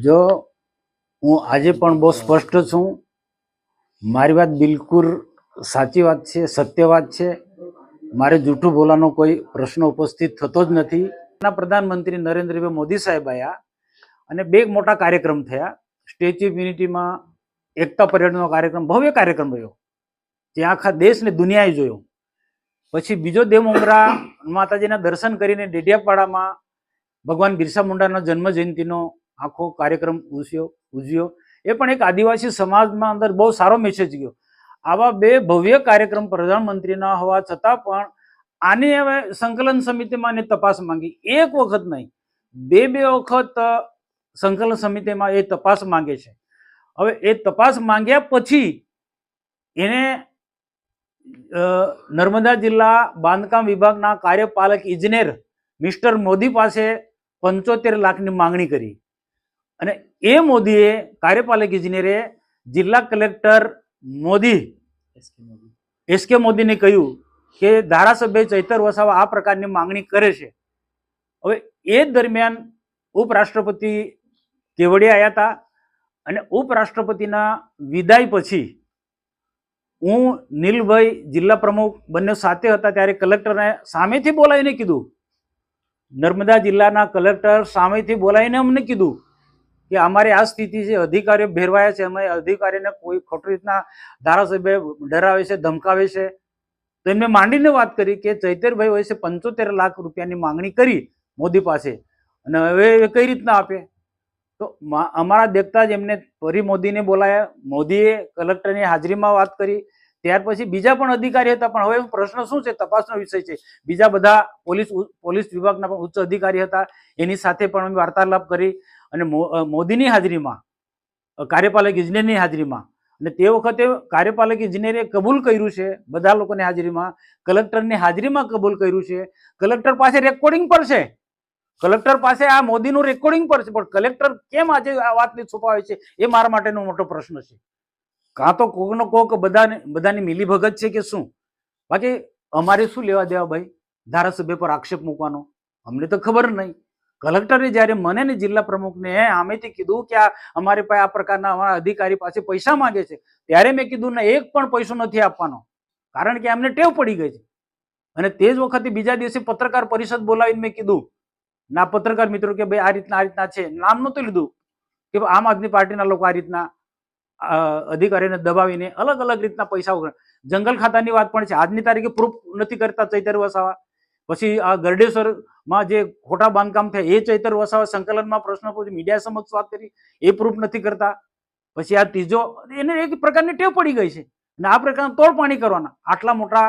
જો હું આજે પણ બહુ સ્પષ્ટ છું, મારી વાત બિલકુલ સાચી વાત છે, સત્ય વાત છે. મારે જૂઠું બોલવાનો કોઈ પ્રશ્ન ઉપસ્થિત થતો જ નથી. પ્રધાનમંત્રી નરેન્દ્રભાઈ મોદી સાહેબ આવ્યા અને બે મોટા કાર્યક્રમ થયા. સ્ટેચ્યુ ઓફ યુનિટીમાં એકતા પરેડનો કાર્યક્રમ, ભવ્ય કાર્યક્રમ રહ્યો, ત્યાં આખા દેશ ને દુનિયાએ જોયો. પછી બીજો દેવમોગરા માતાજીના દર્શન કરીને ડેડિયાપાડામાં ભગવાન બિરસા મુંડાના જન્મ જયંતિનો આખો કાર્યક્રમ ઉજવ્યો. એ પણ એક આદિવાસી સમાજમાં અંદર બહુ સારો મેસેજ ગયો. આવા બે ભવ્ય કાર્યક્રમ પ્રધાનમંત્રીના હોવા છતાં પણ આની હવે સંકલન સમિતિમાં તપાસ માંગી. એક વખત નહીં, બે વખત સંકલન સમિતિમાં એ તપાસ માંગે છે. હવે એ તપાસ માંગ્યા પછી એને નર્મદા જિલ્લા બાંધકામ વિભાગના કાર્યપાલક ઇજનેર મિસ્ટર મોદી પાસે 75 લાખની માંગણી કરી અને એ મોદીએ, કાર્યપાલક ઇજનેરે જિલ્લા કલેક્ટર મોદી એસકે મોદીને કહ્યું કે ધારાસભ્ય ચૈતર વસાવા આ પ્રકારની માંગણી કરે છે. હવે એ દરમિયાન ઉપરાષ્ટ્રપતિ કેવડિયા આવ્યા હતા અને ઉપરાષ્ટ્રપતિના વિદાય પછી હું નીલભાઈ જિલ્લા પ્રમુખ બંને સાથે હતા, ત્યારે કલેક્ટરને સામેથી બોલાવીને કીધું, નર્મદા જિલ્લાના કલેક્ટર સામેથી બોલાવીને અમને કીધું કે અમારી આ સ્થિતિ છે, અધિકારીઓ ભેરવાયા છે, અમે અધિકારીને કોઈ ખોટી રીતના ધારાસભ્ય ડરાવે છે, ધમકાવે છે. તો એમને માંડીને વાત કરી કે ચૈતરભાઈ હોય છે 75 લાખ રૂપિયાની માંગણી કરી મોદી પાસે અને હવે એ કઈ રીતના આપે. તો અમારા દેખતા જ એમને ફરી મોદીને બોલાયા. મોદીએ કલેક્ટરની હાજરીમાં વાત કરી. ત્યાર પછી બીજા પણ અધિકારી હતા, પણ હવે પ્રશ્ન શું છે, તપાસનો વિષય છે. બીજા બધા પોલીસ વિભાગના પણ ઉચ્ચ અધિકારી હતા, એની સાથે પણ અમે વાર્તાલાપ કરી અને મોદીની હાજરીમાં, કાર્યપાલક ઇજનેરની હાજરીમાં, અને તે વખતે કાર્યપાલક ઇજનેરે કબૂલ કર્યું છે, બધા લોકોની હાજરીમાં, કલેક્ટરની હાજરીમાં કબૂલ કર્યું છે. કલેક્ટર પાસે રેકોર્ડિંગ પર છે, કલેક્ટર પાસે આ મોદીનું રેકોર્ડિંગ પર છે, પણ કલેક્ટર કેમ આજે આ વાતને છુપાવે છે એ મારા માટેનો મોટો પ્રશ્ન છે. કાં તો કોકનો કોક બધાની મિલીભગત છે કે શું? બાકી અમારે શું લેવા દેવા ભાઈ ધારાસભ્ય પર આક્ષેપ મૂકવાનો? અમને તો ખબર નહીં. કલેક્ટરે જ્યારે મને ને જિલ્લા પ્રમુખને આમેથી કીધું કે આ અમારી પાસે આ પ્રકારના અમારા અધિકારી પાસે પૈસા માંગે છે, ત્યારે મેં કીધું ને એક પણ પૈસો નથી આપવાનો, કારણ કે અમને ટેવ પડી ગઈ છે. અને તે જ વખતે બીજા દિવસે પત્રકાર પરિષદ બોલાવીને મેં કીધું ના પત્રકાર મિત્રો કે ભાઈ આ રીતના છે, નામ નહોતું લીધું કે આમ આદમી પાર્ટીના લોકો આ રીતના અધિકારીને દબાવીને અલગ અલગ રીતના પૈસા, જંગલ ખાતાની વાત પણ છે, આજની તારીખે પ્રૂફ નથી કરતા ચૈતર વસાવા. પછી આ ગરડેશ્વરમાં જે ખોટા બાંધકામ થયા એ ચૈતર વસાવા સંકલનમાં પ્રશ્ન પૂછી મીડિયા સમક્ષ વાત કરી, એ પ્રૂફ નથી કરતા. પછી આ ત્રીજો, એને એક પ્રકારની ટેવ પડી ગઈ છે અને આ પ્રકારના તોડપાણી કરવાના. આટલા મોટા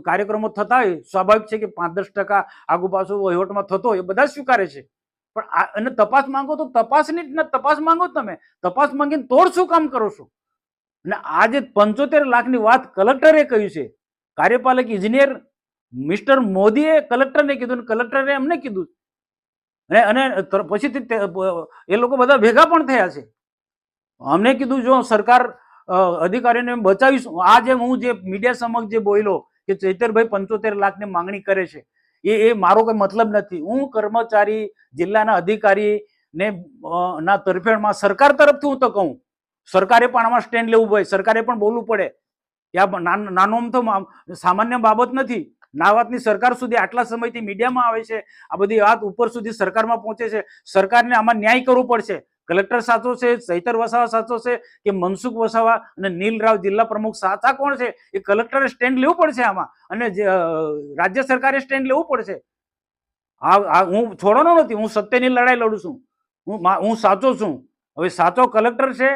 કાર્યક્રમો થતા હોય, સ્વાભાવિક છે કે 5-10% આગુ પાછું વહીવટમાં થતો હોય, એ બધા સ્વીકારે છે. પણ અને તપાસ માંગો તો તપાસ માંગો, તમે તપાસ માંગીને તોડ શું કામ કરો છો? અને આજે 75 લાખની વાત કલેક્ટરે કહ્યું છે, કાર્યપાલક ઇજનેર મિસ્ટર મોદીએ કલેક્ટરને કીધું, કલેક્ટરે અમને કીધું, અને પછી એ લોકો બધા ભેગા પણ થયા છે. અમને કીધું જો સરકાર અધિકારીને બચાવીશું. આ જે હું જે મીડિયા સમક્ષ જે બોલ્યો કે ચૈતરભાઈ 75 લાખની માંગણી કરે છે, એ મારો કોઈ મતલબ નથી. હું કર્મચારી જિલ્લાના અધિકારી ને ના તરફેણમાં સરકાર તરફથી હું તો કહું, સરકારે પણ આમાં સ્ટેન્ડ લેવું પડે, સરકારે પણ બોલવું પડે. ત્યાં નાનો તો સામાન્ય બાબત નથી. ના વાતની સરકાર સુધી આટલા સમયથી મીડિયામાં આવે છે, આ બધી વાત ઉપર સુધી સરકારમાં પહોંચે છે. સરકારને આમાં ન્યાય કરવો પડશે. કલેક્ટર સાચો છે, ચૈતર વસાવા સાચો છે કે મનસુખ વસાવા અને નીલરાવ જિલ્લા પ્રમુખ સાચા કોણ છે, એ કલેક્ટરે સ્ટેન્ડ લેવું પડશે આમાં, અને રાજ્ય સરકારે સ્ટેન્ડ લેવું પડશે. હું છોડવાનો નથી, હું સત્યની લડાઈ લડું છું, હું સાચો છું. હવે સાચો કલેક્ટર છે,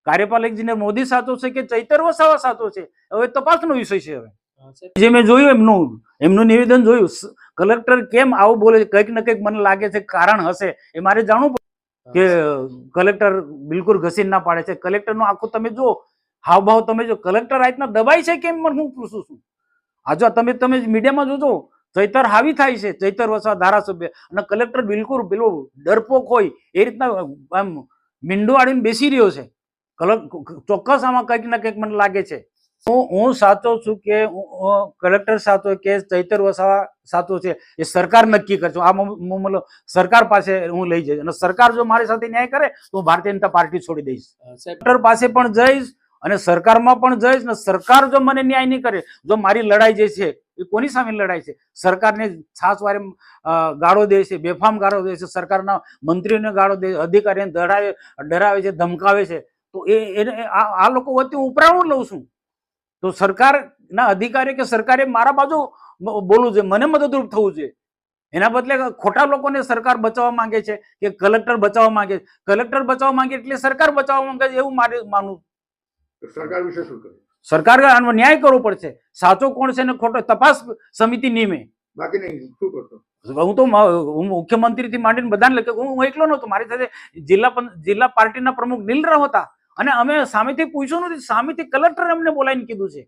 કાર્યપાલકજીને મોદી સાચો છે કે ચૈતર વસાવા સાચો છે, હવે તપાસનો વિષય છે. હવે જે મેં જોયું એમનું નિવેદન જોયું, કલેક્ટર કેમ આવું બોલે છે, કંઈક ને કંઈક મને લાગે છે કારણ હશે, એ મારે જાણવું પડે કે કલેક્ટર બિલકુલ ઘસીને ના પાડે છે. કલેક્ટરનું આખું તમે જો હાવભાવ તમે જો, કલેક્ટર આ રીતના દબાય છે કેમ, હું પૂછું છું. આજે તમે મીડિયામાં જોજો, ચૈતર હાવી થાય છે, ચૈતર વસાવા ધારાસભ્ય, અને કલેક્ટર બિલકુલ પેલો ડરપોક હોય એ રીતના આમ મીંડો આડીને બેસી રહ્યો છે. ચોક્કસ આમાં કંઈક ને કંઈક મને લાગે છે. હું સાચો છું કે કલેક્ટર સાચો કે ચૈતર વસાવા સાચો છે એ સરકાર નક્કી કરશે. આ મતલબ સરકાર પાસે હું લઈ જઈશ, અને સરકાર જો મારી સાથે ન્યાય કરે તો હું ભારતીય જનતા પાર્ટી છોડી દઈશ. કલેક્ટર પાસે પણ જઈશ અને સરકારમાં પણ જઈશ, ને સરકાર જો મને ન્યાય નહીં કરે, જો મારી લડાઈ જે છે એ કોની સામે લડાઈ છે? સરકારને છાસવારે ગાળો દે છે, બેફામ ગાળો દે છે, સરકારના મંત્રીઓને ગાળો દે, અધિકારીને ડરાવે છે, ધમકાવે છે. તો આ લોકો વચ્ચે ઉપરાણું લઉં છું. તો સરકારના અધિકારી કે સરકારે મારા બાજુ બોલવું જોઈએ, મને મદદરૂપ થવું જોઈએ. એના બદલે ખોટા લોકોને સરકાર બચાવવા માંગે છે કે કલેક્ટર બચાવવા માંગે છે. કલેક્ટર બચાવવા માંગે એટલે સરકાર બચાવવા માંગે છે એવું મારે માનવું. સરકાર વિશે શું કહ્યું? સરકાર આનો ન્યાય કરવો પડશે. સાચો કોણ છે ને ખોટો તપાસ સમિતિ નિયમે. બાકી નહીં શું કરતો? હું મુખ્યમંત્રીથી માંડીને બધાને લખે, હું એકલો નહોતો, મારી સાથે જિલ્લા પાર્ટીના પ્રમુખ નીલરાવ હતા, અને અમે સામેથી પૂછ્યું નથી, સામેથી કલેક્ટરે અમને બોલાવીને કીધું છે